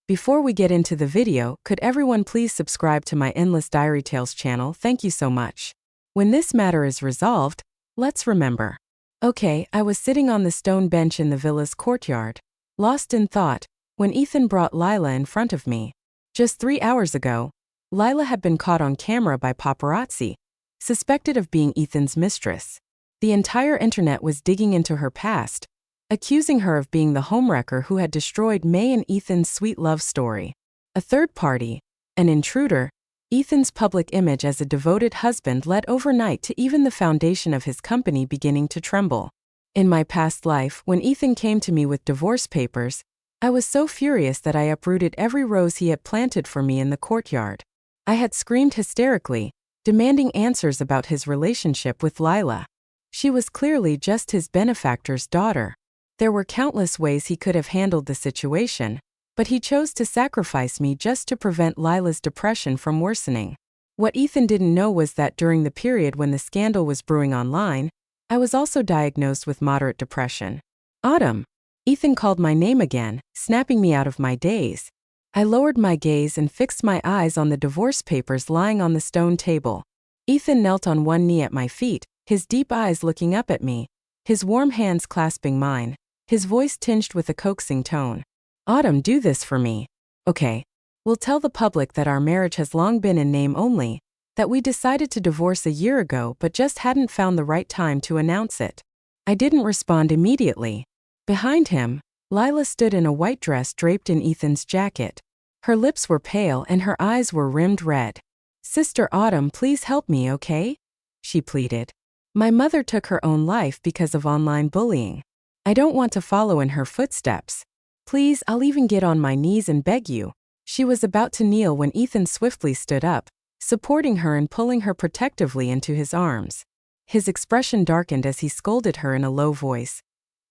Before we get into the video, could everyone please subscribe to my Endless Diary Tales channel? Thank you so much. When this matter is resolved, let's remember. Okay, I was sitting on the stone bench in the villa's courtyard, lost in thought, when Ethan brought Lila in front of me. Just 3 hours ago, Lila had been caught on camera by paparazzi, suspected of being Ethan's mistress. The entire internet was digging into her past, accusing her of being the homewrecker who had destroyed May and Ethan's sweet love story. A third party, an intruder, Ethan's public image as a devoted husband led overnight to even the foundation of his company beginning to tremble. In my past life, when Ethan came to me with divorce papers, I was so furious that I uprooted every rose he had planted for me in the courtyard. I had screamed hysterically, demanding answers about his relationship with Lila. She was clearly just his benefactor's daughter. There were countless ways he could have handled the situation, but he chose to sacrifice me just to prevent Lila's depression from worsening. What Ethan didn't know was that during the period when the scandal was brewing online, I was also diagnosed with moderate depression. Autumn. Ethan called my name again, snapping me out of my daze. I lowered my gaze and fixed my eyes on the divorce papers lying on the stone table. Ethan knelt on one knee at my feet, his deep eyes looking up at me, his warm hands clasping mine, his voice tinged with a coaxing tone. Autumn, do this for me. Okay. We'll tell the public that our marriage has long been in name only, that we decided to divorce a year ago but just hadn't found the right time to announce it. I didn't respond immediately. Behind him, Lila stood in a white dress draped in Ethan's jacket. Her lips were pale and her eyes were rimmed red. Sister Autumn, please help me, okay? She pleaded. My mother took her own life because of online bullying. I don't want to follow in her footsteps. Please, I'll even get on my knees and beg you. She was about to kneel when Ethan swiftly stood up, supporting her and pulling her protectively into his arms. His expression darkened as he scolded her in a low voice.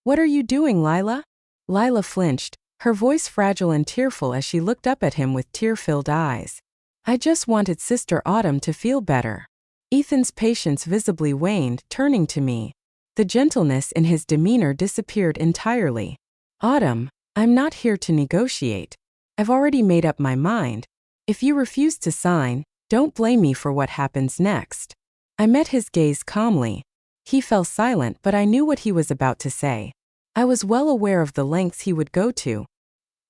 What are you doing, Lila? Lila flinched, her voice fragile and tearful as she looked up at him with tear-filled eyes. I just wanted Sister Autumn to feel better. Ethan's patience visibly waned, turning to me. The gentleness in his demeanor disappeared entirely. Autumn, I'm not here to negotiate. I've already made up my mind. If you refuse to sign, don't blame me for what happens next. I met his gaze calmly. He fell silent, but I knew what he was about to say. I was well aware of the lengths he would go to.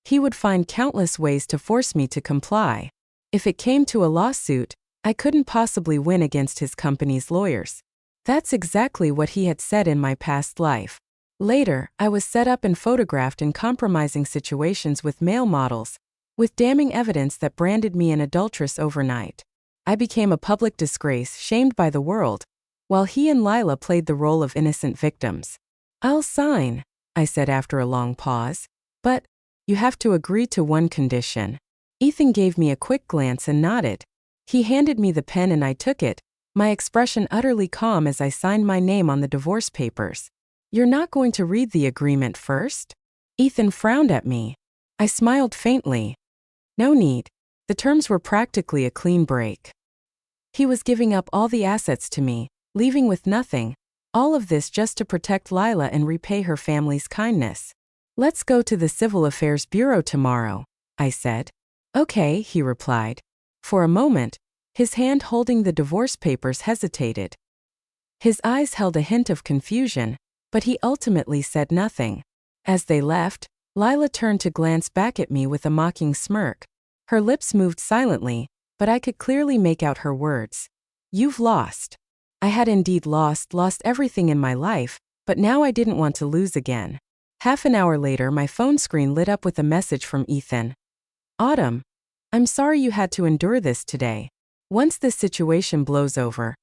He would find countless ways to force me to comply. If it came to a lawsuit, I couldn't possibly win against his company's lawyers. That's exactly what he had said in my past life. Later, I was set up and photographed in compromising situations with male models, with damning evidence that branded me an adulteress overnight. I became a public disgrace, shamed by the world, while he and Lila played the role of innocent victims. I'll sign, I said after a long pause. But you have to agree to one condition. Ethan gave me a quick glance and nodded. He handed me the pen and I took it, my expression utterly calm as I signed my name on the divorce papers. You're not going to read the agreement first? Ethan frowned at me. I smiled faintly. No need. The terms were practically a clean break. He was giving up all the assets to me, leaving with nothing, all of this just to protect Lila and repay her family's kindness. Let's go to the Civil Affairs Bureau tomorrow, I said. Okay, he replied. For a moment, his hand holding the divorce papers hesitated. His eyes held a hint of confusion, but he ultimately said nothing. As they left, Lila turned to glance back at me with a mocking smirk. Her lips moved silently, but I could clearly make out her words. You've lost. I had indeed lost everything in my life, but now I didn't want to lose again. Half an hour later, my phone screen lit up with a message from Ethan. Autumn, I'm sorry you had to endure this today. Once this situation blows over,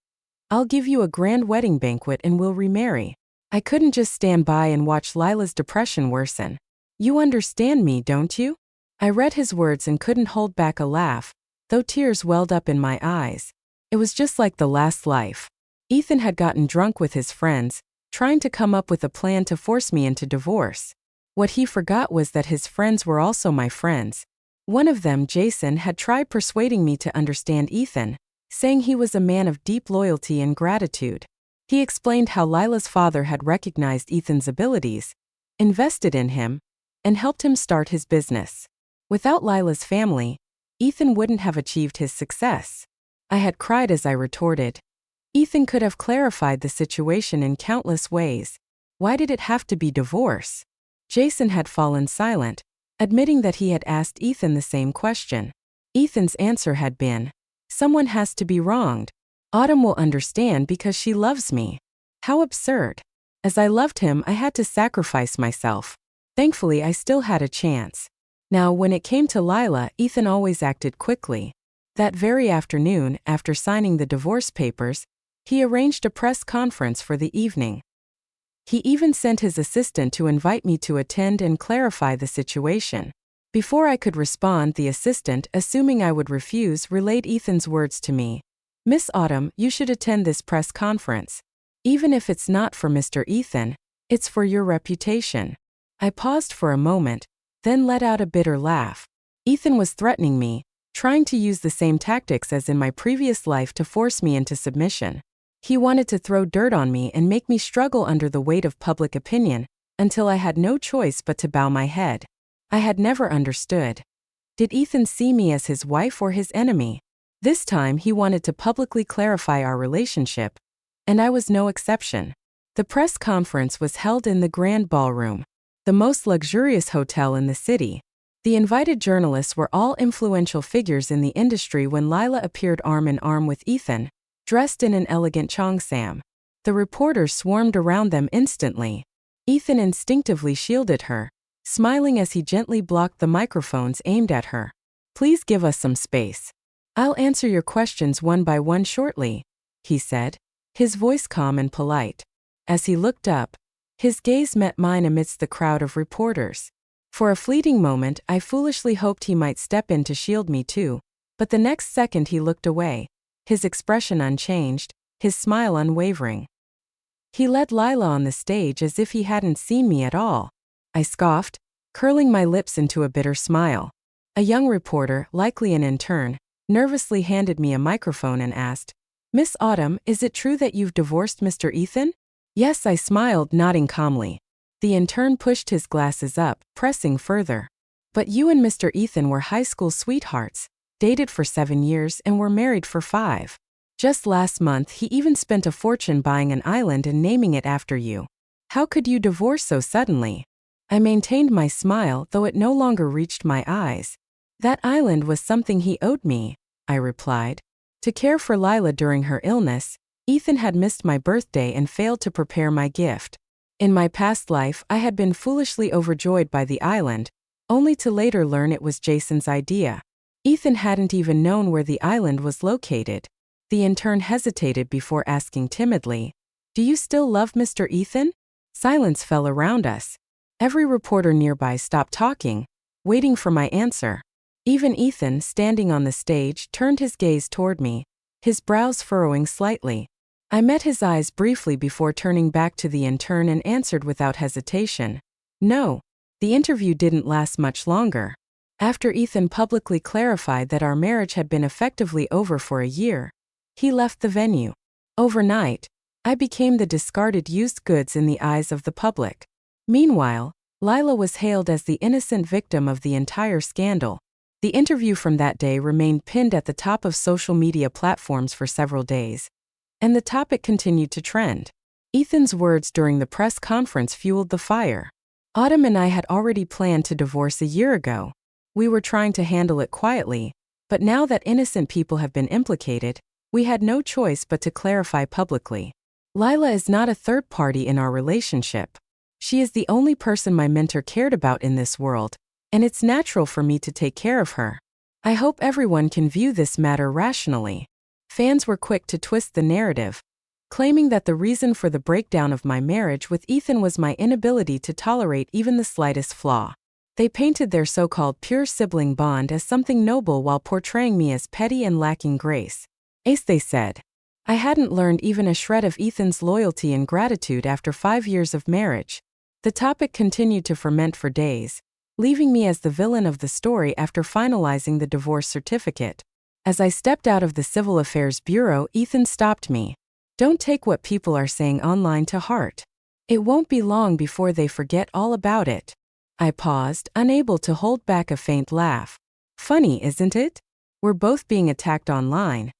I'll give you a grand wedding banquet and we'll remarry. I couldn't just stand by and watch Lila's depression worsen. You understand me, don't you? I read his words and couldn't hold back a laugh, though tears welled up in my eyes. It was just like the last life. Ethan had gotten drunk with his friends, trying to come up with a plan to force me into divorce. What he forgot was that his friends were also my friends. One of them, Jason, had tried persuading me to understand Ethan, saying he was a man of deep loyalty and gratitude. He explained how Lila's father had recognized Ethan's abilities, invested in him, and helped him start his business. Without Lila's family, Ethan wouldn't have achieved his success. I had cried as I retorted. Ethan could have clarified the situation in countless ways. Why did it have to be divorce? Jason had fallen silent, admitting that he had asked Ethan the same question. Ethan's answer had been, "Someone has to be wronged. Autumn will understand because she loves me." How absurd. As I loved him, I had to sacrifice myself. Thankfully, I still had a chance. Now, when it came to Lila, Ethan always acted quickly. That very afternoon, after signing the divorce papers, he arranged a press conference for the evening. He even sent his assistant to invite me to attend and clarify the situation. Before I could respond, the assistant, assuming I would refuse, relayed Ethan's words to me. "Miss Autumn, you should attend this press conference. Even if it's not for Mr. Ethan, it's for your reputation." I paused for a moment, then let out a bitter laugh. Ethan was threatening me, trying to use the same tactics as in my previous life to force me into submission. He wanted to throw dirt on me and make me struggle under the weight of public opinion, until I had no choice but to bow my head. I had never understood. Did Ethan see me as his wife or his enemy? This time he wanted to publicly clarify our relationship, and I was no exception. The press conference was held in the Grand Ballroom, the most luxurious hotel in the city. The invited journalists were all influential figures in the industry when Lila appeared arm in arm with Ethan, dressed in an elegant cheongsam. The reporters swarmed around them instantly. Ethan instinctively shielded her, smiling as he gently blocked the microphones aimed at her. "Please give us some space. I'll answer your questions one by one shortly," he said, his voice calm and polite. As he looked up, his gaze met mine amidst the crowd of reporters. For a fleeting moment, I foolishly hoped he might step in to shield me too, but the next second he looked away, his expression unchanged, his smile unwavering. He led Lila on the stage as if he hadn't seen me at all. I scoffed, curling my lips into a bitter smile. A young reporter, likely an intern, nervously handed me a microphone and asked, "Miss Autumn, is it true that you've divorced Mr. Ethan?" "Yes," I smiled, nodding calmly. The intern pushed his glasses up, pressing further. "But you and Mr. Ethan were high school sweethearts, dated for 7 years and were married for 5. Just last month he even spent a fortune buying an island and naming it after you. How could you divorce so suddenly?" I maintained my smile, though it no longer reached my eyes. "That island was something he owed me," I replied. To care for Lila during her illness, Ethan had missed my birthday and failed to prepare my gift. In my past life, I had been foolishly overjoyed by the island, only to later learn it was Jason's idea. Ethan hadn't even known where the island was located. The intern hesitated before asking timidly, "Do you still love Mr. Ethan?" Silence fell around us. Every reporter nearby stopped talking, waiting for my answer. Even Ethan, standing on the stage, turned his gaze toward me, his brows furrowing slightly. I met his eyes briefly before turning back to the intern and answered without hesitation, "No." The interview didn't last much longer. After Ethan publicly clarified that our marriage had been effectively over for a year, he left the venue. Overnight, I became the discarded used goods in the eyes of the public. Meanwhile, Lila was hailed as the innocent victim of the entire scandal. The interview from that day remained pinned at the top of social media platforms for several days, and the topic continued to trend. Ethan's words during the press conference fueled the fire. Autumn and I had already planned to divorce a year ago. We were trying to handle it quietly, but now that innocent people have been implicated, we had no choice but to clarify publicly. Lila is not a third party in our relationship. She is the only person my mentor cared about in this world, and it's natural for me to take care of her. I hope everyone can view this matter rationally. Fans were quick to twist the narrative, claiming that the reason for the breakdown of my marriage with Ethan was my inability to tolerate even the slightest flaw. They painted their so-called pure sibling bond as something noble while portraying me as petty and lacking grace. As they said, I hadn't learned even a shred of Ethan's loyalty and gratitude after 5 years of marriage. The topic continued to ferment for days, leaving me as the villain of the story after finalizing the divorce certificate. As I stepped out of the Civil Affairs Bureau, Ethan stopped me. "Don't take what people are saying online to heart. It won't be long before they forget all about it." I paused, unable to hold back a faint laugh. Funny, isn't it? We're both being attacked online.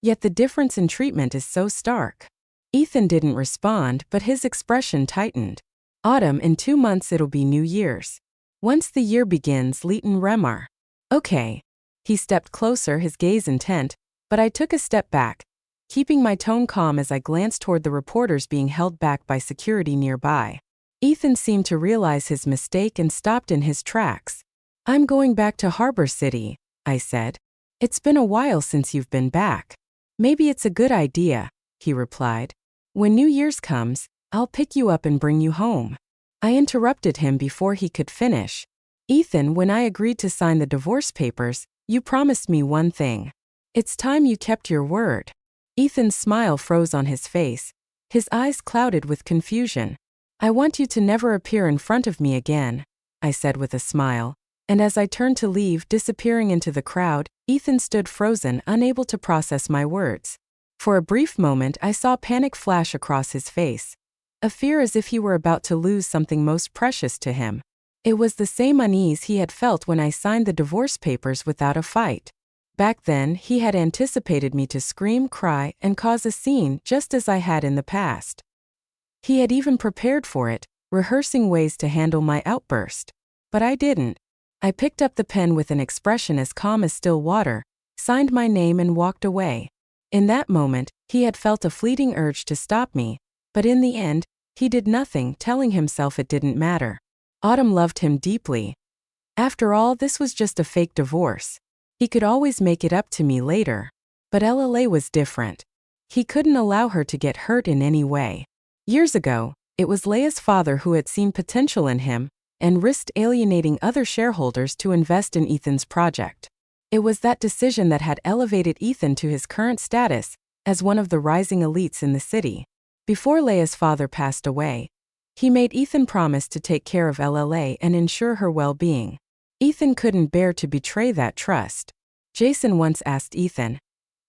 Yet the difference in treatment is so stark. Ethan didn't respond, but his expression tightened. Autumn, in 2 months it'll be New Year's. Once the year begins, Leighton Remar. Okay. He stepped closer, his gaze intent, but I took a step back, keeping my tone calm as I glanced toward the reporters being held back by security nearby. Ethan seemed to realize his mistake and stopped in his tracks. I'm going back to Harbor City, I said. It's been a while since you've been back. Maybe it's a good idea, he replied. When New Year's comes, I'll pick you up and bring you home. I interrupted him before he could finish. Ethan, when I agreed to sign the divorce papers, you promised me one thing. It's time you kept your word. Ethan's smile froze on his face. His eyes clouded with confusion. I want you to never appear in front of me again, I said with a smile. And as I turned to leave, disappearing into the crowd, Ethan stood frozen, unable to process my words. For a brief moment, I saw panic flash across his face. A fear as if he were about to lose something most precious to him. It was the same unease he had felt when I signed the divorce papers without a fight. Back then, he had anticipated me to scream, cry, and cause a scene just as I had in the past. He had even prepared for it, rehearsing ways to handle my outburst. But I didn't. I picked up the pen with an expression as calm as still water, signed my name and walked away. In that moment, he had felt a fleeting urge to stop me, but in the end, he did nothing, telling himself it didn't matter. Autumn loved him deeply. After all, this was just a fake divorce. He could always make it up to me later. But LLA was different. He couldn't allow her to get hurt in any way. Years ago, it was Leia's father who had seen potential in him and risked alienating other shareholders to invest in Ethan's project. It was that decision that had elevated Ethan to his current status as one of the rising elites in the city. Before Leia's father passed away, he made Ethan promise to take care of LLA and ensure her well-being. Ethan couldn't bear to betray that trust. Jason once asked Ethan,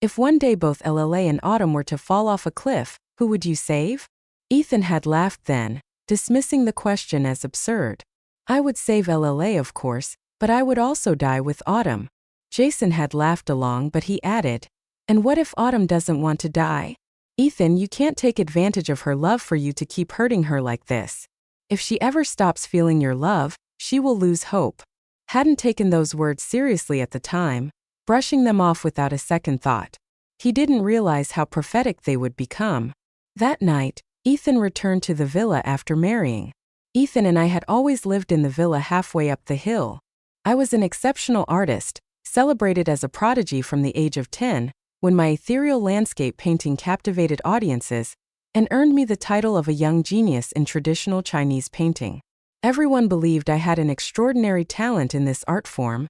if one day both LLA and Autumn were to fall off a cliff, who would you save? Ethan had laughed then, dismissing the question as absurd. I would save LLA, of course, but I would also die with Autumn. Jason had laughed along, but he added, and what if Autumn doesn't want to die? Ethan, you can't take advantage of her love for you to keep hurting her like this. If she ever stops feeling your love, she will lose hope. Hadn't taken those words seriously at the time, brushing them off without a second thought. He didn't realize how prophetic they would become. That night, Ethan returned to the villa after marrying. Ethan and I had always lived in the villa halfway up the hill. I was an exceptional artist, celebrated as a prodigy from the age of 10, when my ethereal landscape painting captivated audiences and earned me the title of a young genius in traditional Chinese painting. Everyone believed I had an extraordinary talent in this art form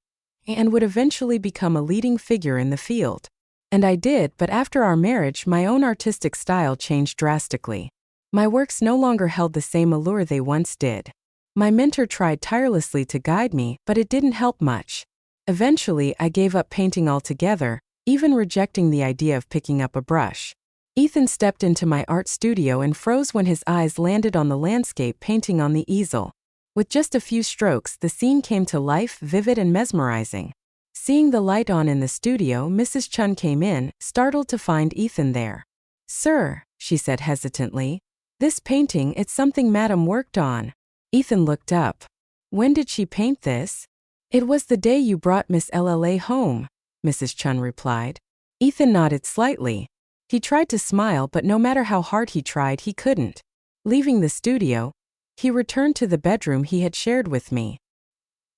and would eventually become a leading figure in the field. And I did, but after our marriage, my own artistic style changed drastically. My works no longer held the same allure they once did. My mentor tried tirelessly to guide me, but it didn't help much. Eventually, I gave up painting altogether, even rejecting the idea of picking up a brush. Ethan stepped into my art studio and froze when his eyes landed on the landscape painting on the easel. With just a few strokes, the scene came to life, vivid and mesmerizing. Seeing the light on in the studio, Mrs. Chun came in, startled to find Ethan there. Sir, she said hesitantly, this painting, it's something Madam worked on. Ethan looked up. When did she paint this? It was the day you brought Miss LLA home, Mrs. Chun replied. Ethan nodded slightly. He tried to smile, but no matter how hard he tried, he couldn't. Leaving the studio, he returned to the bedroom he had shared with me.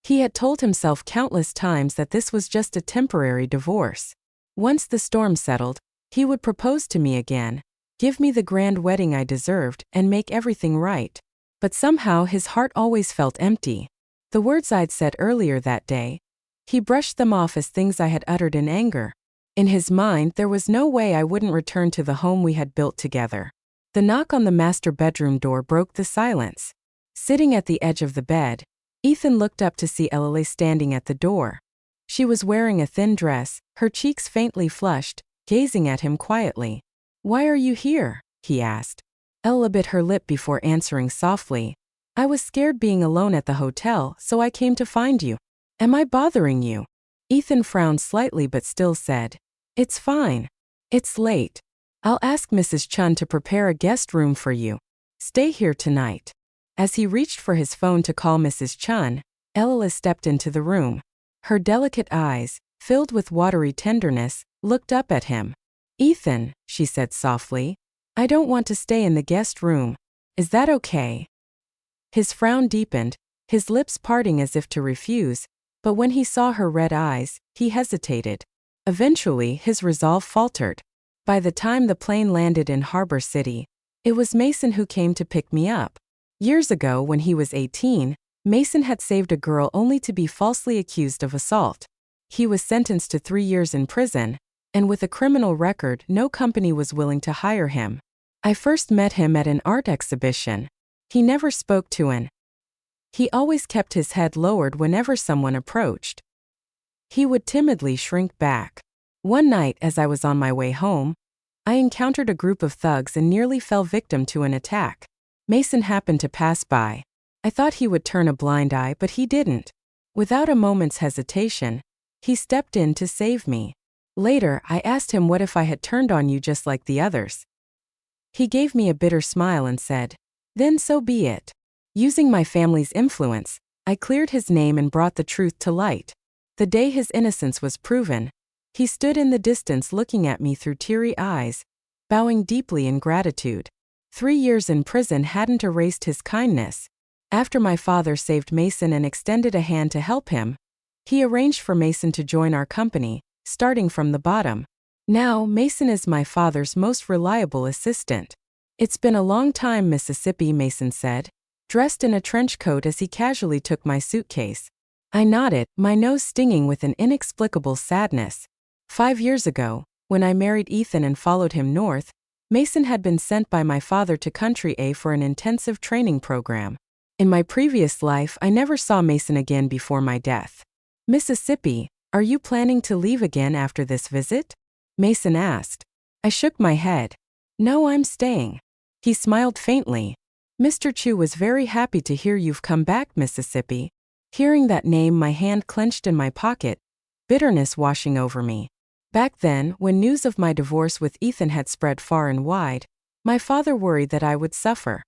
He had told himself countless times that this was just a temporary divorce. Once the storm settled, he would propose to me again, give me the grand wedding I deserved, and make everything right. But somehow his heart always felt empty. The words I'd said earlier that day, he brushed them off as things I had uttered in anger. In his mind, there was no way I wouldn't return to the home we had built together. The knock on the master bedroom door broke the silence. Sitting at the edge of the bed, Ethan looked up to see LLA standing at the door. She was wearing a thin dress, her cheeks faintly flushed, gazing at him quietly. Why are you here? He asked. Ella bit her lip before answering softly. I was scared being alone at the hotel, so I came to find you. Am I bothering you? Ethan frowned slightly but still said, It's fine. It's late. I'll ask Mrs. Chun to prepare a guest room for you. Stay here tonight. As he reached for his phone to call Mrs. Chun, Ella stepped into the room. Her delicate eyes, filled with watery tenderness, looked up at him. Ethan, she said softly, I don't want to stay in the guest room. Is that okay? His frown deepened, his lips parting as if to refuse, but when he saw her red eyes, he hesitated. Eventually, his resolve faltered. By the time the plane landed in Harbor City, it was Mason who came to pick me up. Years ago, when he was 18, Mason had saved a girl only to be falsely accused of assault. He was sentenced to 3 years in prison, and with a criminal record, no company was willing to hire him. I first met him at an art exhibition. He never spoke to anyone. He always kept his head lowered whenever someone approached. He would timidly shrink back. One night, as I was on my way home, I encountered a group of thugs and nearly fell victim to an attack. Mason happened to pass by. I thought he would turn a blind eye, but he didn't. Without a moment's hesitation, he stepped in to save me. Later, I asked him what if I had turned on you just like the others. He gave me a bitter smile and said, Then so be it. Using my family's influence, I cleared his name and brought the truth to light. The day his innocence was proven, he stood in the distance looking at me through teary eyes, bowing deeply in gratitude. 3 years in prison hadn't erased his kindness. After my father saved Mason and extended a hand to help him, he arranged for Mason to join our company, starting from the bottom. Now, Mason is my father's most reliable assistant. It's been a long time, Mississippi, Mason said, dressed in a trench coat as he casually took my suitcase. I nodded, my nose stinging with an inexplicable sadness. 5 years ago, when I married Ethan and followed him north, Mason had been sent by my father to Country A for an intensive training program. In my previous life, I never saw Mason again before my death. Mississippi, are you planning to leave again after this visit? Mason asked. I shook my head. No, I'm staying. He smiled faintly. Mr. Chu was very happy to hear you've come back, Mississippi. Hearing that name, my hand clenched in my pocket, bitterness washing over me. Back then, when news of my divorce with Ethan had spread far and wide, my father worried that I would suffer.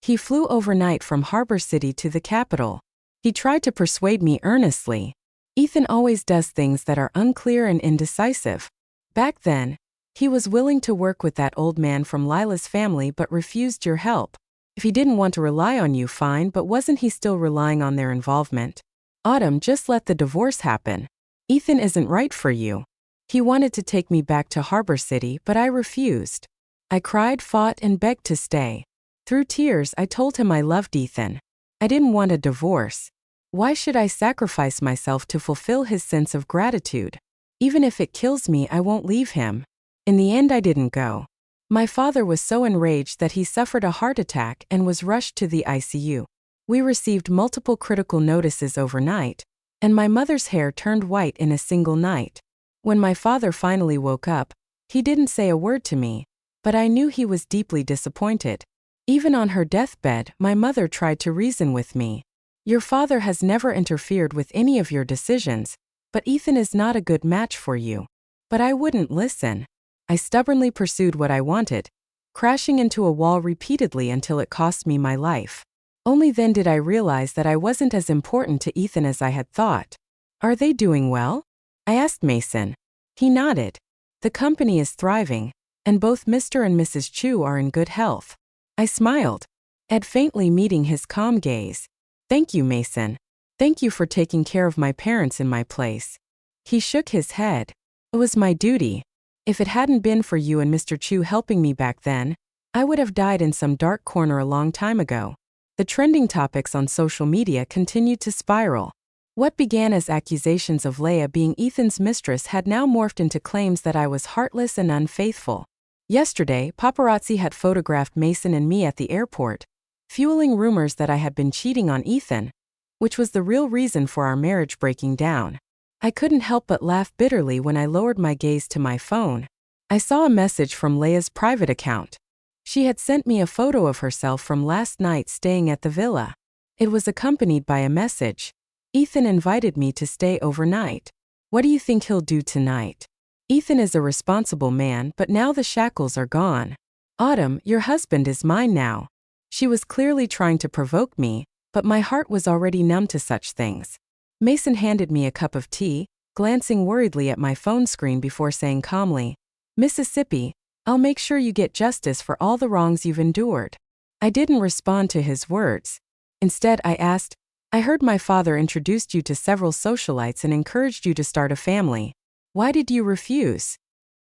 He flew overnight from Harbor City to the capital. He tried to persuade me earnestly. Ethan always does things that are unclear and indecisive. Back then, he was willing to work with that old man from Lila's family but refused your help. If he didn't want to rely on you, fine, but wasn't he still relying on their involvement? Autumn, just let the divorce happen. Ethan isn't right for you. He wanted to take me back to Harbor City, but I refused. I cried, fought, and begged to stay. Through tears, I told him I loved Ethan. I didn't want a divorce. Why should I sacrifice myself to fulfill his sense of gratitude? Even if it kills me, I won't leave him. In the end, I didn't go. My father was so enraged that he suffered a heart attack and was rushed to the ICU. We received multiple critical notices overnight, and my mother's hair turned white in a single night. When my father finally woke up, he didn't say a word to me, but I knew he was deeply disappointed. Even on her deathbed, my mother tried to reason with me. Your father has never interfered with any of your decisions, but Ethan is not a good match for you. But I wouldn't listen. I stubbornly pursued what I wanted, crashing into a wall repeatedly until it cost me my life. Only then did I realize that I wasn't as important to Ethan as I had thought. Are they doing well? I asked Mason. He nodded. The company is thriving, and both Mr. and Mrs. Chu are in good health. I smiled, Ed faintly meeting his calm gaze. Thank you, Mason. Thank you for taking care of my parents in my place. He shook his head. It was my duty. If it hadn't been for you and Mr. Chu helping me back then, I would have died in some dark corner a long time ago. The trending topics on social media continued to spiral. What began as accusations of Leia being Ethan's mistress had now morphed into claims that I was heartless and unfaithful. Yesterday, paparazzi had photographed Mason and me at the airport, fueling rumors that I had been cheating on Ethan, which was the real reason for our marriage breaking down. I couldn't help but laugh bitterly when I lowered my gaze to my phone. I saw a message from Leia's private account. She had sent me a photo of herself from last night staying at the villa. It was accompanied by a message. Ethan invited me to stay overnight. What do you think he'll do tonight? Ethan is a responsible man, but now the shackles are gone. Autumn, your husband is mine now. She was clearly trying to provoke me, but my heart was already numb to such things. Mason handed me a cup of tea, glancing worriedly at my phone screen before saying calmly, "Mississippi, I'll make sure you get justice for all the wrongs you've endured." I didn't respond to his words. Instead, I asked, "I heard my father introduced you to several socialites and encouraged you to start a family. Why did you refuse?"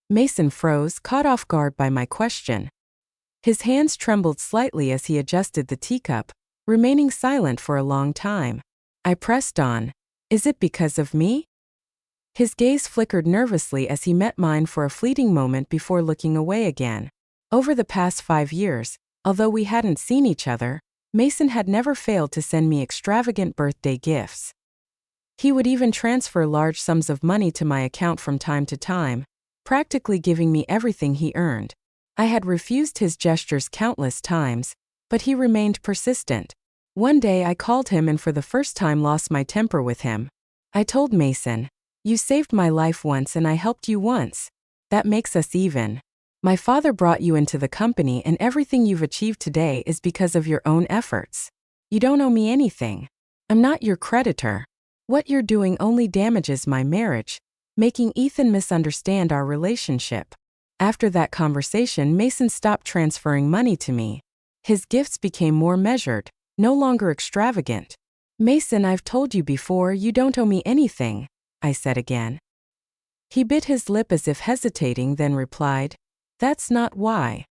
Mason froze, caught off guard by my question. His hands trembled slightly as he adjusted the teacup, remaining silent for a long time. I pressed on, "Is it because of me?" His gaze flickered nervously as he met mine for a fleeting moment before looking away again. Over the past 5 years, although we hadn't seen each other, Mason had never failed to send me extravagant birthday gifts. He would even transfer large sums of money to my account from time to time, practically giving me everything he earned. I had refused his gestures countless times, but he remained persistent. One day I called him and for the first time lost my temper with him. I told Mason, "You saved my life once and I helped you once. That makes us even. My father brought you into the company and everything you've achieved today is because of your own efforts. You don't owe me anything. I'm not your creditor. What you're doing only damages my marriage, making Ethan misunderstand our relationship." After that conversation, Mason stopped transferring money to me. His gifts became more measured, no longer extravagant. "Mason, I've told you before, you don't owe me anything," I said again. He bit his lip as if hesitating, then replied, "That's not why."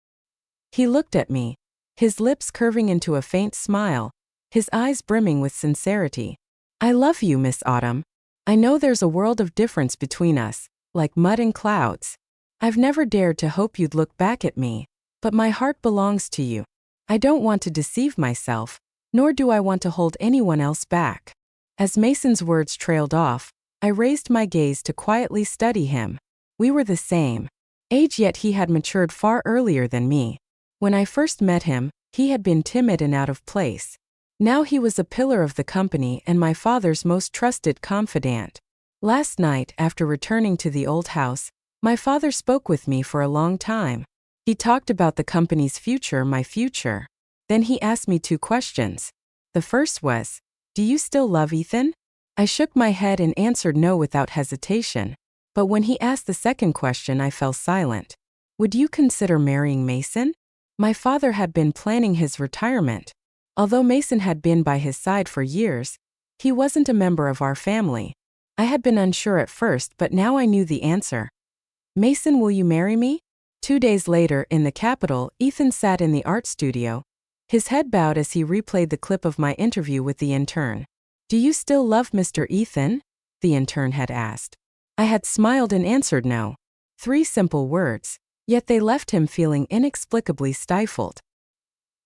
He looked at me, his lips curving into a faint smile, his eyes brimming with sincerity. "I love you, Miss Autumn. I know there's a world of difference between us, like mud and clouds. I've never dared to hope you'd look back at me, but my heart belongs to you. I don't want to deceive myself, nor do I want to hold anyone else back." As Mason's words trailed off, I raised my gaze to quietly study him. We were the same age, yet he had matured far earlier than me. When I first met him, he had been timid and out of place. Now he was a pillar of the company and my father's most trusted confidant. Last night, after returning to the old house, my father spoke with me for a long time. He talked about the company's future, my future. Then he asked me 2 questions. The first was, "Do you still love Ethan?" I shook my head and answered no without hesitation. But when he asked the second question, I fell silent. "Would you consider marrying Mason?" My father had been planning his retirement. Although Mason had been by his side for years, he wasn't a member of our family. I had been unsure at first, but now I knew the answer. "Mason, will you marry me?" 2 days later, in the capital, Ethan sat in the art studio, his head bowed as he replayed the clip of my interview with the intern. "Do you still love Mr. Ethan?" the intern had asked. I had smiled and answered no. 3 simple words, yet they left him feeling inexplicably stifled.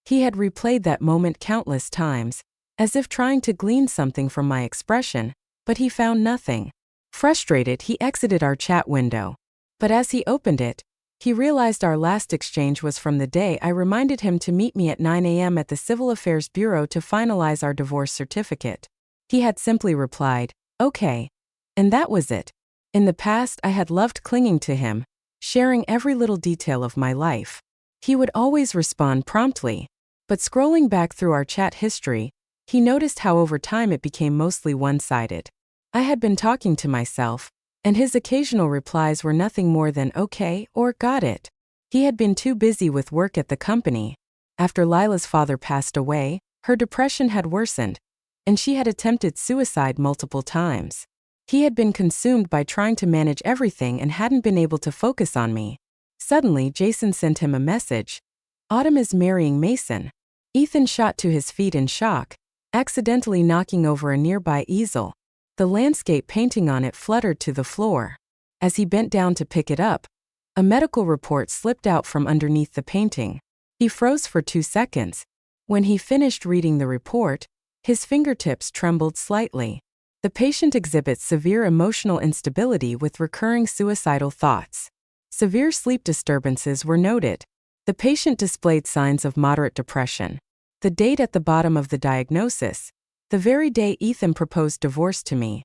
He had replayed that moment countless times, as if trying to glean something from my expression, but he found nothing. Frustrated, he exited our chat window. But as he opened it, he realized our last exchange was from the day I reminded him to meet me at 9 a.m. at the Civil Affairs Bureau to finalize our divorce certificate. He had simply replied, "Okay." And that was it. In the past, I had loved clinging to him, sharing every little detail of my life. He would always respond promptly. But scrolling back through our chat history, he noticed how over time it became mostly one-sided. I had been talking to myself, and his occasional replies were nothing more than "okay" or "got it." He had been too busy with work at the company. After Lila's father passed away, her depression had worsened, and she had attempted suicide multiple times. He had been consumed by trying to manage everything and hadn't been able to focus on me. Suddenly, Jason sent him a message. "Autumn is marrying Mason." Ethan shot to his feet in shock, accidentally knocking over a nearby easel. The landscape painting on it fluttered to the floor. As he bent down to pick it up, a medical report slipped out from underneath the painting. He froze for 2 seconds. When he finished reading the report, his fingertips trembled slightly. The patient exhibits severe emotional instability with recurring suicidal thoughts. Severe sleep disturbances were noted. The patient displayed signs of moderate depression. The date at the bottom of the diagnosis: the very day Ethan proposed divorce to me.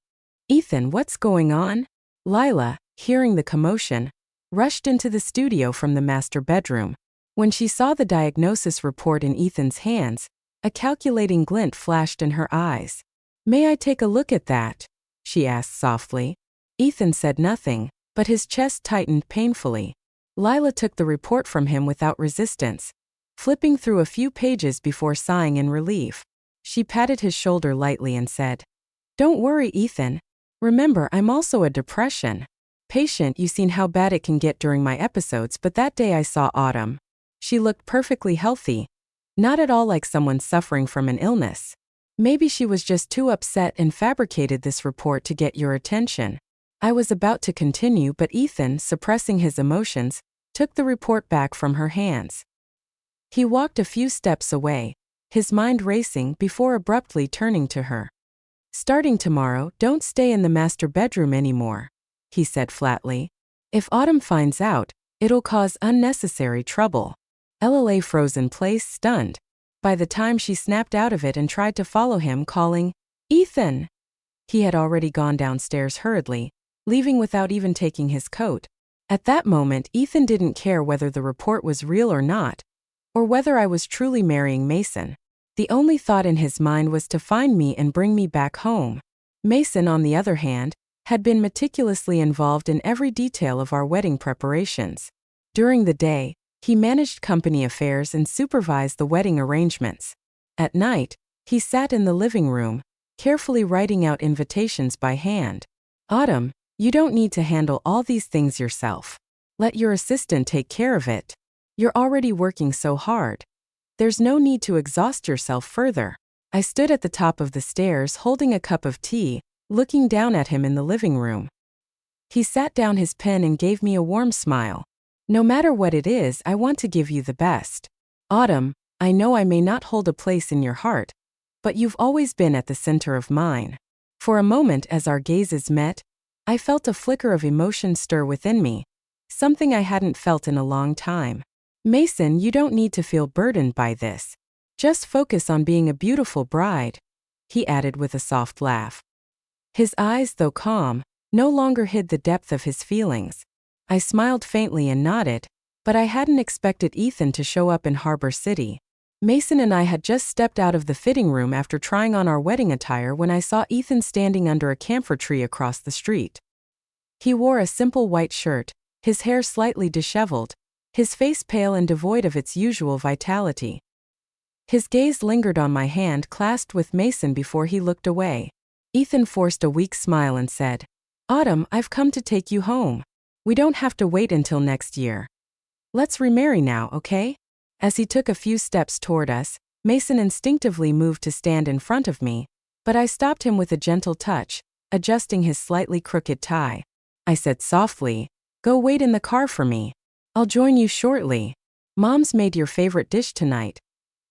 "Ethan, what's going on?" Lila, hearing the commotion, rushed into the studio from the master bedroom. When she saw the diagnosis report in Ethan's hands, a calculating glint flashed in her eyes. "May I take a look at that?" she asked softly. Ethan said nothing, but his chest tightened painfully. Lila took the report from him without resistance, flipping through a few pages before sighing in relief. She patted his shoulder lightly and said, "Don't worry, Ethan. Remember, I'm also a depression patient. You've seen how bad it can get during my episodes, but that day I saw Autumn. She looked perfectly healthy, not at all like someone suffering from an illness. Maybe she was just too upset and fabricated this report to get your attention." I was about to continue, but Ethan, suppressing his emotions, took the report back from her hands. He walked a few steps away, his mind racing before abruptly turning to her. "Starting tomorrow, don't stay in the master bedroom anymore," he said flatly. "If Autumn finds out, it'll cause unnecessary trouble." Ella froze in place, stunned. By the time she snapped out of it and tried to follow him, calling, "Ethan!" he had already gone downstairs hurriedly, leaving without even taking his coat. At that moment, Ethan didn't care whether the report was real or not, or whether I was truly marrying Mason. The only thought in his mind was to find me and bring me back home. Mason, on the other hand, had been meticulously involved in every detail of our wedding preparations. During the day, he managed company affairs and supervised the wedding arrangements. At night, he sat in the living room, carefully writing out invitations by hand. "Autumn, you don't need to handle all these things yourself. Let your assistant take care of it. You're already working so hard. There's no need to exhaust yourself further." I stood at the top of the stairs holding a cup of tea, looking down at him in the living room. He sat down his pen and gave me a warm smile. "No matter what it is, I want to give you the best. Autumn, I know I may not hold a place in your heart, but you've always been at the center of mine." For a moment, as our gazes met, I felt a flicker of emotion stir within me, something I hadn't felt in a long time. "Mason, you don't need to feel burdened by this. Just focus on being a beautiful bride," he added with a soft laugh. His eyes, though calm, no longer hid the depth of his feelings. I smiled faintly and nodded, but I hadn't expected Ethan to show up in Harbor City. Mason and I had just stepped out of the fitting room after trying on our wedding attire when I saw Ethan standing under a camphor tree across the street. He wore a simple white shirt, his hair slightly disheveled, his face pale and devoid of its usual vitality. His gaze lingered on my hand clasped with Mason before he looked away. Ethan forced a weak smile and said, "Autumn, I've come to take you home. We don't have to wait until next year. Let's remarry now, okay?" As he took a few steps toward us, Mason instinctively moved to stand in front of me, but I stopped him with a gentle touch, adjusting his slightly crooked tie. I said softly, "Go wait in the car for me. I'll join you shortly. Mom's made your favorite dish tonight.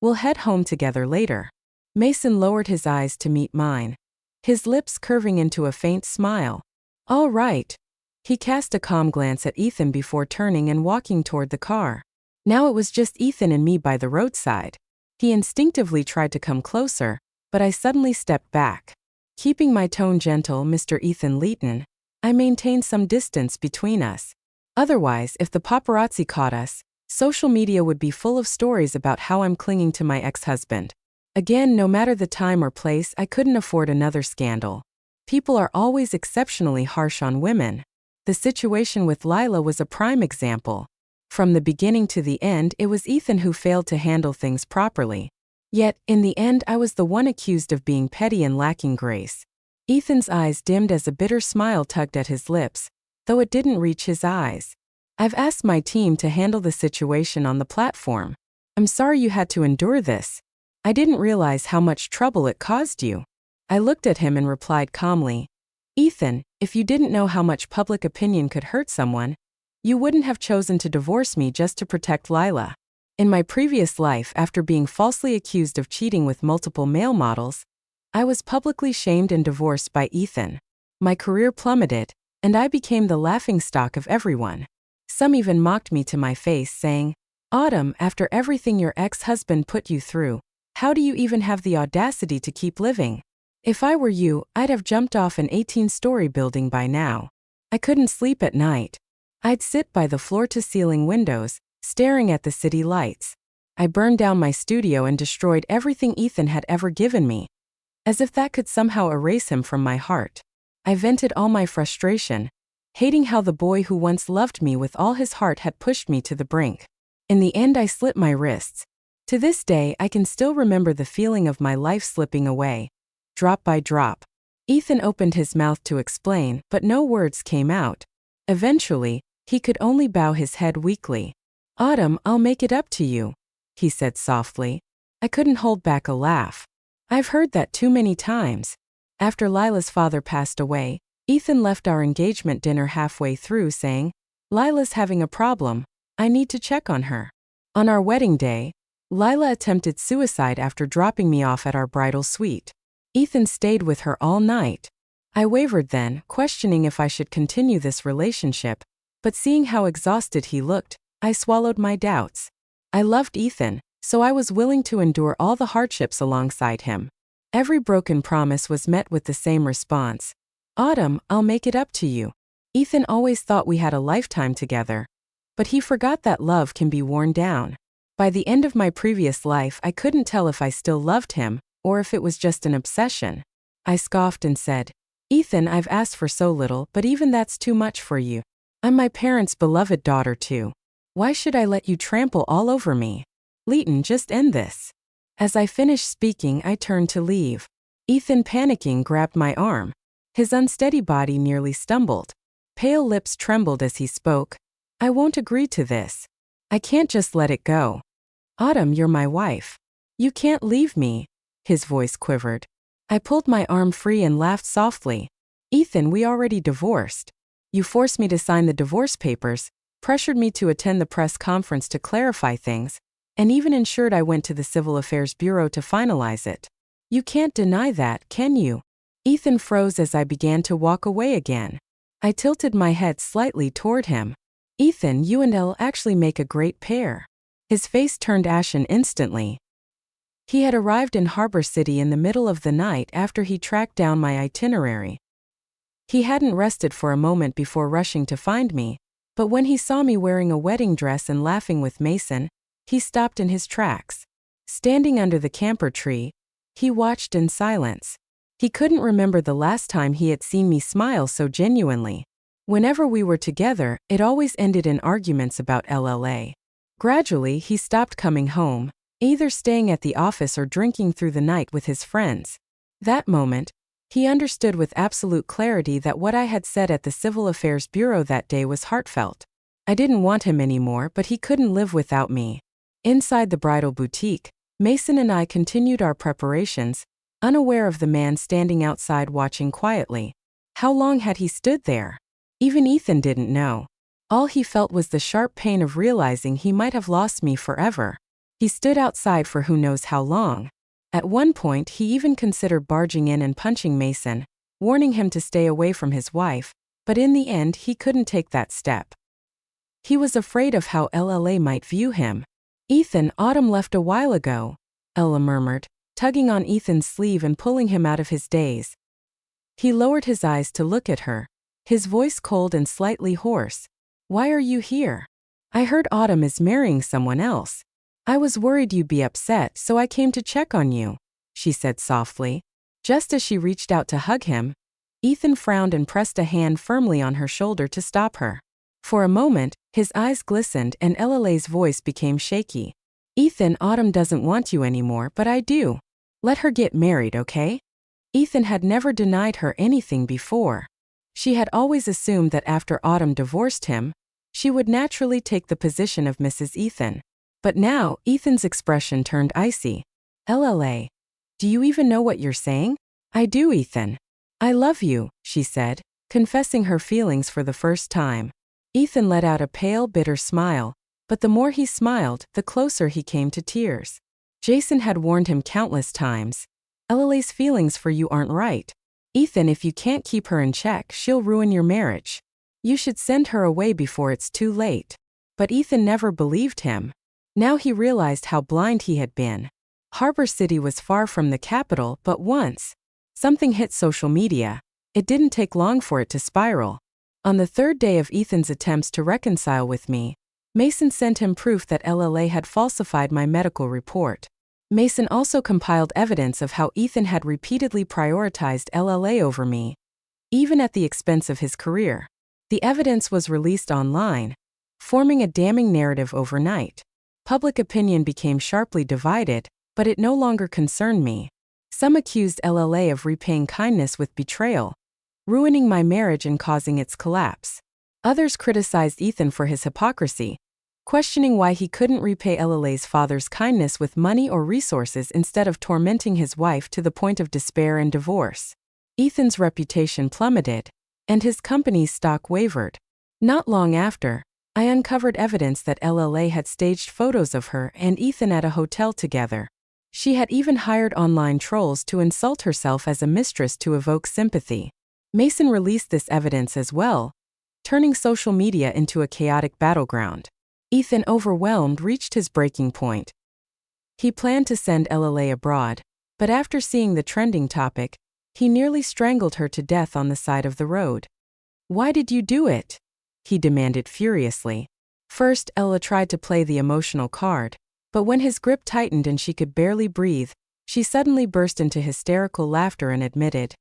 We'll head home together later." Mason lowered his eyes to meet mine, his lips curving into a faint smile. "All right." He cast a calm glance at Ethan before turning and walking toward the car. Now it was just Ethan and me by the roadside. He instinctively tried to come closer, but I suddenly stepped back. Keeping my tone gentle, "Mr. Ethan Leighton," I maintained some distance between us. Otherwise, if the paparazzi caught us, social media would be full of stories about how I'm clinging to my ex-husband. Again, no matter the time or place, I couldn't afford another scandal. People are always exceptionally harsh on women. The situation with Lila was a prime example. From the beginning to the end, it was Ethan who failed to handle things properly. Yet, in the end, I was the one accused of being petty and lacking grace. Ethan's eyes dimmed as a bitter smile tugged at his lips, though it didn't reach his eyes. "I've asked my team to handle the situation on the platform. I'm sorry you had to endure this. I didn't realize how much trouble it caused you." I looked at him and replied calmly, "Ethan, if you didn't know how much public opinion could hurt someone, you wouldn't have chosen to divorce me just to protect Lila. In my previous life, after being falsely accused of cheating with multiple male models, I was publicly shamed and divorced by Ethan. My career plummeted, and I became the laughingstock of everyone. Some even mocked me to my face, saying, Autumn, after everything your ex-husband put you through, how do you even have the audacity to keep living? If I were you, I'd have jumped off an 18-story building by now. I couldn't sleep at night. I'd sit by the floor-to-ceiling windows, staring at the city lights. I burned down my studio and destroyed everything Ethan had ever given me. As if that could somehow erase him from my heart. I vented all my frustration, hating how the boy who once loved me with all his heart had pushed me to the brink. In the end, I slit my wrists. To this day, I can still remember the feeling of my life slipping away, drop by drop. Ethan opened his mouth to explain, but no words came out. Eventually, he could only bow his head weakly. Autumn, I'll make it up to you, he said softly. I couldn't hold back a laugh. I've heard that too many times. After Lila's father passed away, Ethan left our engagement dinner halfway through saying, Lila's having a problem. I need to check on her. On our wedding day, Lila attempted suicide after dropping me off at our bridal suite. Ethan stayed with her all night. I wavered then, questioning if I should continue this relationship, but seeing how exhausted he looked, I swallowed my doubts. I loved Ethan, so I was willing to endure all the hardships alongside him. Every broken promise was met with the same response. Autumn, I'll make it up to you. Ethan always thought we had a lifetime together. But he forgot that love can be worn down. By the end of my previous life, I couldn't tell if I still loved him, or if it was just an obsession. I scoffed and said, Ethan, I've asked for so little, but even that's too much for you. I'm my parents' beloved daughter too. Why should I let you trample all over me? Leighton, just end this. As I finished speaking, I turned to leave. Ethan, panicking, grabbed my arm. His unsteady body nearly stumbled. Pale lips trembled as he spoke. I won't agree to this. I can't just let it go. Autumn, you're my wife. You can't leave me. His voice quivered. I pulled my arm free and laughed softly. Ethan, we already divorced. You forced me to sign the divorce papers, pressured me to attend the press conference to clarify things, and even ensured I went to the Civil Affairs Bureau to finalize it. You can't deny that, can you? Ethan froze as I began to walk away again. I tilted my head slightly toward him. Ethan, you and Elle actually make a great pair. His face turned ashen instantly. He had arrived in Harbor City in the middle of the night after he tracked down my itinerary. He hadn't rested for a moment before rushing to find me, but when he saw me wearing a wedding dress and laughing with Mason, he stopped in his tracks. Standing under the camper tree, he watched in silence. He couldn't remember the last time he had seen me smile so genuinely. Whenever we were together, it always ended in arguments about LLA. Gradually, he stopped coming home, either staying at the office or drinking through the night with his friends. That moment, he understood with absolute clarity that what I had said at the Civil Affairs Bureau that day was heartfelt. I didn't want him anymore, but he couldn't live without me. Inside the bridal boutique, Mason and I continued our preparations, unaware of the man standing outside watching quietly. How long had he stood there? Even Ethan didn't know. All he felt was the sharp pain of realizing he might have lost me forever. He stood outside for who knows how long. At one point, he even considered barging in and punching Mason, warning him to stay away from his wife, but in the end, he couldn't take that step. He was afraid of how LLA might view him. Ethan, Autumn left a while ago, Ella murmured, tugging on Ethan's sleeve and pulling him out of his daze. He lowered his eyes to look at her, his voice cold and slightly hoarse. Why are you here? I heard Autumn is marrying someone else. I was worried you'd be upset, so I came to check on you, she said softly. Just as she reached out to hug him, Ethan frowned and pressed a hand firmly on her shoulder to stop her. For a moment, his eyes glistened and LLA's voice became shaky. Ethan, Autumn doesn't want you anymore, but I do. Let her get married, okay? Ethan had never denied her anything before. She had always assumed that after Autumn divorced him, she would naturally take the position of Mrs. Ethan. But now, Ethan's expression turned icy. LLA. Do you even know what you're saying? I do, Ethan. I love you, she said, confessing her feelings for the first time. Ethan let out a pale, bitter smile, but the more he smiled, the closer he came to tears. Jason had warned him countless times. LLA's feelings for you aren't right. Ethan, if you can't keep her in check, she'll ruin your marriage. You should send her away before it's too late. But Ethan never believed him. Now he realized how blind he had been. Harbor City was far from the capital, but once something hit social media, it didn't take long for it to spiral. On the third day of Ethan's attempts to reconcile with me, Mason sent him proof that LLA had falsified my medical report. Mason also compiled evidence of how Ethan had repeatedly prioritized LLA over me, even at the expense of his career. The evidence was released online, forming a damning narrative overnight. Public opinion became sharply divided, but it no longer concerned me. Some accused LLA of repaying kindness with betrayal, ruining my marriage and causing its collapse. Others criticized Ethan for his hypocrisy, questioning why he couldn't repay LLA's father's kindness with money or resources instead of tormenting his wife to the point of despair and divorce. Ethan's reputation plummeted, and his company's stock wavered. Not long after, I uncovered evidence that LLA had staged photos of her and Ethan at a hotel together. She had even hired online trolls to insult herself as a mistress to evoke sympathy. Mason released this evidence as well, turning social media into a chaotic battleground. Ethan, overwhelmed, reached his breaking point. He planned to send LLA abroad, but after seeing the trending topic, he nearly strangled her to death on the side of the road. "Why did you do it?" he demanded furiously. First, Ella tried to play the emotional card, but when his grip tightened and she could barely breathe, she suddenly burst into hysterical laughter and admitted,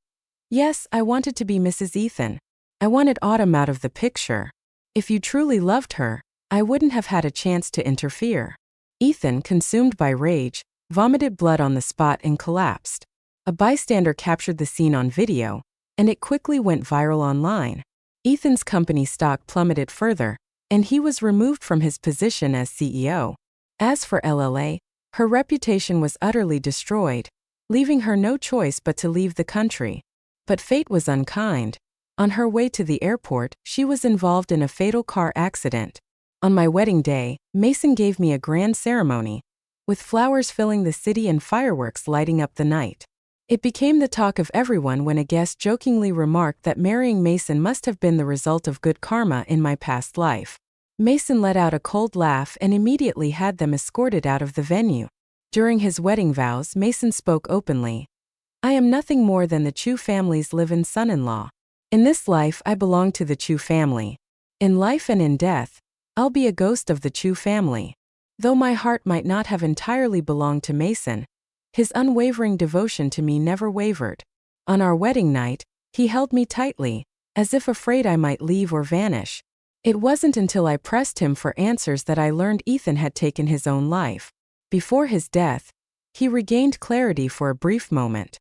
"Yes, I wanted to be Mrs. Ethan. I wanted Autumn out of the picture. If you truly loved her, I wouldn't have had a chance to interfere." Ethan, consumed by rage, vomited blood on the spot and collapsed. A bystander captured the scene on video, and it quickly went viral online. Ethan's company stock plummeted further, and he was removed from his position as CEO. As for LLA, her reputation was utterly destroyed, leaving her no choice but to leave the country. But fate was unkind. On her way to the airport, she was involved in a fatal car accident. On my wedding day, Mason gave me a grand ceremony, with flowers filling the city and fireworks lighting up the night. It became the talk of everyone when a guest jokingly remarked that marrying Mason must have been the result of good karma in my past life. Mason let out a cold laugh and immediately had them escorted out of the venue. During his wedding vows, Mason spoke openly. "I am nothing more than the Chu family's live-in son-in-law. In this life, I belong to the Chu family. In life and in death, I'll be a ghost of the Chu family." Though my heart might not have entirely belonged to Mason, his unwavering devotion to me never wavered. On our wedding night, he held me tightly, as if afraid I might leave or vanish. It wasn't until I pressed him for answers that I learned Ethan had taken his own life. Before his death, he regained clarity for a brief moment.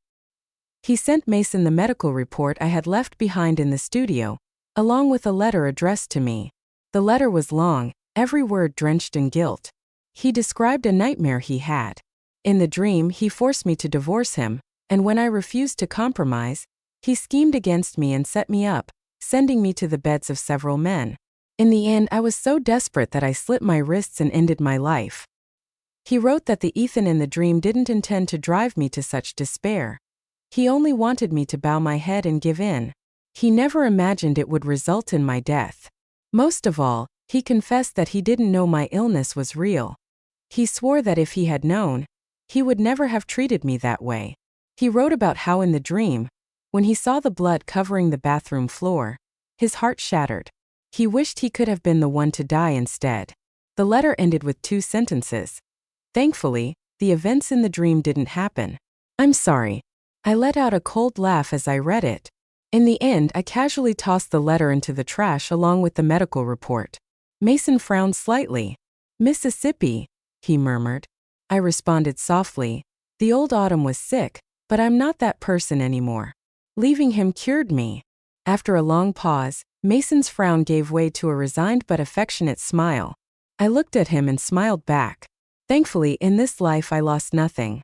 He sent Mason the medical report I had left behind in the studio, along with a letter addressed to me. The letter was long, every word drenched in guilt. He described a nightmare he had. In the dream, he forced me to divorce him, and when I refused to compromise, he schemed against me and set me up, sending me to the beds of several men. In the end, I was so desperate that I slit my wrists and ended my life. He wrote that the Ethan in the dream didn't intend to drive me to such despair. He only wanted me to bow my head and give in. He never imagined it would result in my death. Most of all, he confessed that he didn't know my illness was real. He swore that if he had known, he would never have treated me that way. He wrote about how in the dream, when he saw the blood covering the bathroom floor, his heart shattered. He wished he could have been the one to die instead. The letter ended with 2 sentences. Thankfully, the events in the dream didn't happen. "I'm sorry." I let out a cold laugh as I read it. In the end, I casually tossed the letter into the trash along with the medical report. Mason frowned slightly. "Mississippi," he murmured. I responded softly, "The old Autumn was sick, but I'm not that person anymore. Leaving him cured me." After a long pause, Mason's frown gave way to a resigned but affectionate smile. I looked at him and smiled back. Thankfully, in this life I lost nothing.